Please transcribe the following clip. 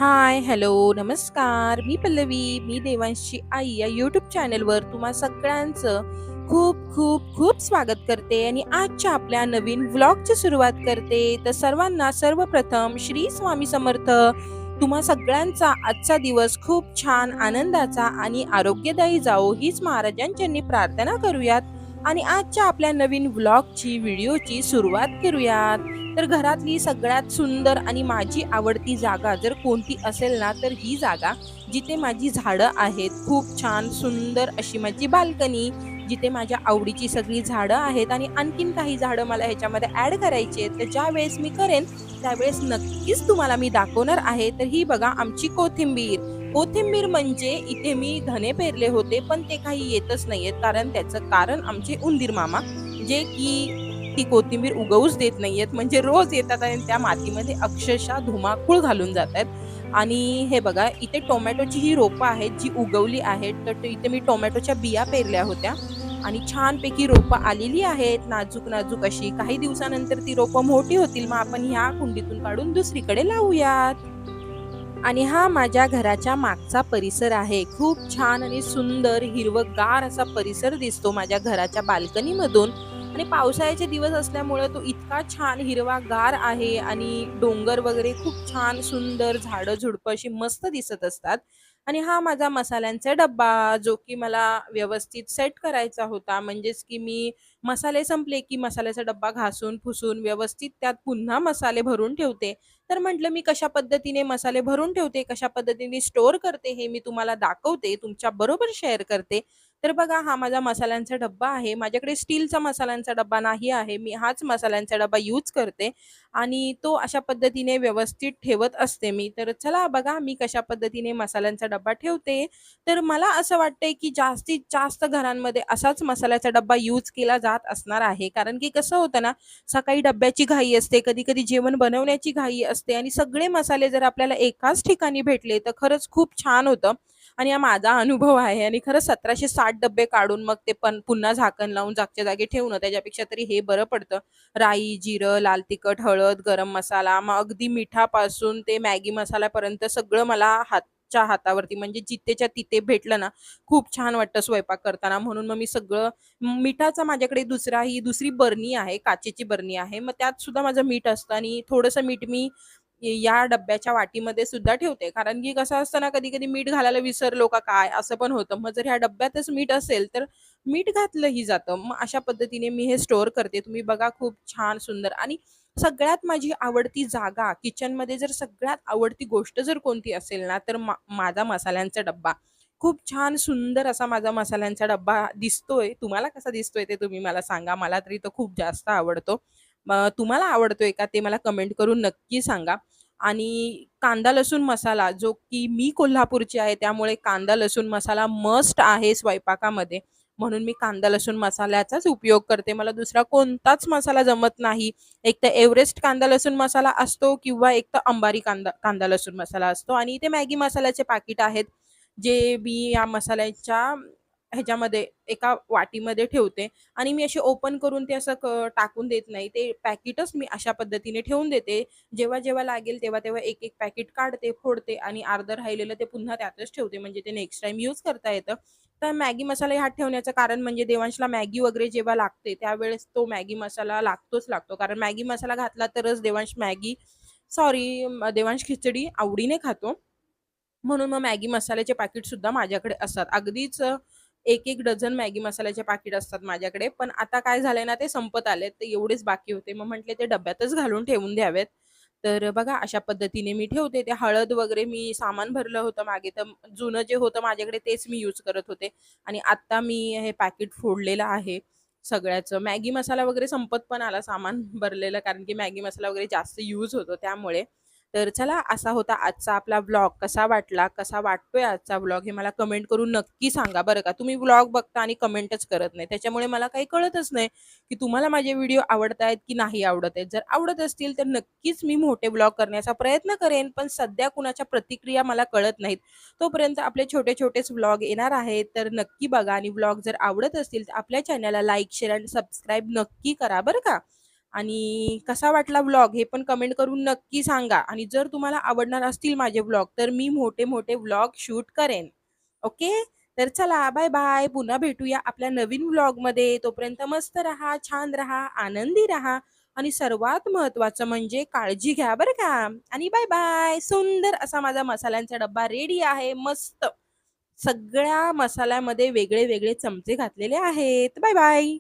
हाय, hello, नमस्कार. मी पल्लवी, मी देवांशची आई या YouTube चॅनलवर तुम्हा सगळ्यांचं खूप खूप खूप स्वागत करते आणि आजच्या आपल्या नवीन व्लॉगची सुरुवात करते. तर सर्वांना सर्वप्रथम श्री स्वामी समर्थ. तुम्हा सगळ्यांचा आजचा दिवस खूप छान आनंदाचा आणि आरोग्यदायी जावो हीच महाराजांच्यांनी प्रार्थना करूयात आणि आजच्या आपल्या नवीन व्लॉगची व्हिडिओची सुरुवात करूयात. तर घरातली सगळ्यात सुंदर आणि माझी आवडती जागा जर कोणती असेल ना तर ही जागा जिथे माझी झाडं आहेत. खूप छान सुंदर अशी माझी बाल्कनी जिथे माझ्या आवडीची सगळी झाडं आहेत आणि आणखीन काही झाडं मला ह्याच्यामध्ये ऍड करायची आहेत. तर ज्या वेळेस मी करेन त्यावेळेस नक्कीच तुम्हाला मी दाखवणार आहे. तर ही बघा आमची कोथिंबीर म्हणजे इथे मी धने पेरले होते पण ते काही येतच नाहीयेत कारण त्याचं कारण आमचे उंदीर मामा जे की ती कोथिंबीर उगवूच देत नाहीयेत. म्हणजे रोज येतात आणि त्या मातीमध्ये अक्षरशः धुमाकूळ घालून जातायत. आणि हे बघा इथे टोमॅटोची ही रोपं आहेत जी उगवली आहेत. तर इथे मी टोमॅटोच्या बिया पेरल्या होत्या आणि छानपैकी रोपं आलेली आहेत नाजूक नाजूक अशी. काही दिवसानंतर ती रोपं मोठी होतील, मग आपण ह्या कुंडीतून काढून दुसरीकडे लावूयात. आणि हा माझ्या घराच्या मागचा परिसर आहे. खूप छान आणि सुंदर हिरवंगार असा परिसर दिसतो माझ्या घराच्या बाल्कनी मधून. आणि पावसाळ्याचे दिवस असल्यामुळे तो इतका छान हिरवागार आहे आणि डोंगर वगैरे खूप छान सुंदर झाडं झुडपं अशी मस्त दिसत असतात. आणि हा माझा मसाल्यांचा डब्बा जो की मला व्यवस्थित सेट करायचा होता. म्हणजेच की मी मसाले संपले की मसाल्याचा डब्बा घासून पुसून व्यवस्थित त्यात पुन्हा मसाले भरून ठेवते. तर म्हटलं मी कशा पद्धतीने मसाले भरून ठेवते, कशा पद्धतीने स्टोअर करते हे मी तुम्हाला दाखवते, तुमच्या बरोबर शेअर करते. तर बघा हा माझा मसाल्यांचा डब्बा आहे. माझ्याकडे स्टीलचा मसाल्यांचा डब्बा नाही आहे. मी हाच मसाल्यांचा डब्बा यूज करते आणि तो अशा पद्धतीने व्यवस्थित ठेवत असते मी. तर चला बघा मी कशा पद्धतीने मसाल्यांचा डब्बा ठेवते. तर मला असं वाटतंय की जास्तीत जास्त घरांमध्ये असाच मसाल्याचा डब्बा यूज केला जात असणार आहे. कारण की कसं होतं ना, सकाळी डब्याची घाई असते, कधी-कधी जेवण बनवण्याची घाई असते आणि सगळे मसाले जर आपल्याला एकाच ठिकाणी भेटले तर खरंच खूप छान होतं. आणि हा माझा अनुभव आहे आणि खरंच 1760 डब्बे काढून मग ते पण पुन्हा झाकण लावून जागच्या जागी ठेवणं त्याच्यापेक्षा तरी हे बरं पडतं. राई, जिरं, लाल तिखट, हळद, गरम मसाला, मग अगदी मिठापासून ते मॅगी मसाल्यापर्यंत सगळं मला हातच्या हातावरती म्हणजे जिथेच्या तिथे भेटलं ना, खूप छान वाटतं स्वयंपाक करताना. म्हणून मग मी सगळं मिठाचा माझ्याकडे दुसरी बरणी आहे, काचेची बरणी आहे. मग त्यात सुद्धा माझं मीठ असतं आणि थोडंसं मीठ मी या डब्याच्या वाटीमध्ये सुद्धा ठेवते. कारण की कसं असतं ना, कधी-कधी मीठ घालायला विसरलो का काय असं पण होतं. मग जर ह्या डब्यातच मीठ असेल, तर मीठ घातलंही जातं. मग अशा पद्धतीने मी हे स्टोअर करते. तुम्ही बघा खूप छान सुंदर आणि सगळ्यात माझी आवडती जागा किचनमध्ये जर सगळ्यात आवडती गोष्ट जर कोणती असेल ना, तर माझा मसाल्यांचा डब्बा. खूप छान सुंदर असा माझा मसाल्यांचा डब्बा दिसतोय. तुम्हाला कसा दिसतोय ते तुम्ही मला सांगा. मला तरी तो खूप जास्त आवडतो. मग तुम्हाला आवडतोय का ते मला कमेंट करून नक्की सांगा. आणि कांदा लसूण मसाला जो की मी कोल्हापूरची आहे त्यामुळे कांदा लसूण मसाला मस्ट आहे स्वयंपाकामध्ये. म्हणून मी कांदा लसूण मसाल्याचाच उपयोग करते. मला दुसरा कोणताच मसाला जमत नाही. एक तर एव्हरेस्ट कांदा लसूण मसाला असतो किंवा एक तर अंबारी कांदा कांदा लसूण मसाला असतो आणि ते मॅगी मसाल्याचे पाकीट आहेत. जे मी या मसाल्याच्या ह्याच्यामध्ये एका वाटीमध्ये ठेवते आणि मी असे ओपन करून ते असं टाकून देत नाही. ते पॅकेटच मी अशा पद्धतीने ठेवून देते. जेव्हा लागेल तेव्हा एक पॅकेट काढते, फोडते आणि अर्धं राहिलेलं ते पुन्हा त्यातच ठेवते. म्हणजे ते नेक्स्ट टाईम यूज करता येतं. तर मॅगी मसाला ह्यात ठेवण्याचं कारण म्हणजे देवांशला मॅगी वगैरे जेव्हा लागते त्यावेळेस तो मॅगी मसाला लागतो. कारण मॅगी मसाला घातला तरच देवांश खिचडी आवडीने खातो. म्हणून मग मॅगी मसाल्याचे पाकीट सुद्धा माझ्याकडे असतात. अगदीच 1-1 डझन मॅगी मसाल्याचे पाकीट असतात माझ्याकडे. पण आता काय झालंय ना, ते संपत आलेत. ते एवढेच बाकी होते. मग म्हटले ते डब्यातच घालून ठेवून द्यावेत. तर बघा अशा पद्धतीने मी ठेवते. ते हळद वगैरे मी सामान भरलं होतं मागे, तर जुनं जे होतं माझ्याकडे तेच मी यूज करत होते. आणि आत्ता मी हे पॅकेट फोडलेलं आहे सगळ्याचं. मॅगी मसाला वगैरे संपत पण आला सामान भरलेलं, कारण की मॅगी मसाला वगैरे जास्त यूज होतो त्यामुळे. तर चला असा होता आजचा आपला व्लॉग. कसा वाटला, कसा वाटतोय आजचा व्लॉग हे मला कमेंट करून नक्की सांगा बरं का. तुम्ही व्लॉग बघता आणि कमेंटच करत नाही. त्याच्यामुळे मला काही कळतच नाही, की तुम्हाला माझे व्हिडिओ आवडतायत की नाही आवडत आहेत. जर आवडत असतील तर नक्कीच मी मोठे व्लॉग करण्याचा प्रयत्न करेन. पण सध्या कुणाच्या प्रतिक्रिया मला कळत नाहीत. तोपर्यंत आपले छोटे-छोटेच व्लॉग येणार आहेत. तर नक्की बघा आणि व्लॉग जर आवडत असतील तर आपल्या चॅनलला लाईक, शेअर आणि सबस्क्राईब नक्की करा बरं का. आणि कसा वाटला व्लॉग हे पण कमेंट करून नक्की सांगा. आणि जर तुम्हाला आवडणार असतील माझे व्लॉग तर मी मोठे मोठे व्लॉग शूट करेन. ओके. तर चला बाय बाय. पुन्हा भेटूया आपल्या नवीन व्लॉगमध्ये. तोपर्यंत मस्त राहा, छान राहा, आनंदी राहा आणि सर्वात महत्त्वाचं म्हणजे काळजी घ्या बरं का. आणि बाय बाय. सुंदर असा माझा मसाल्यांचा डब्बा रेडी आहे. मस्त सगळ्या मसाल्यामध्ये वेगळे वेगळे चमचे घातलेले आहेत. Bye bye.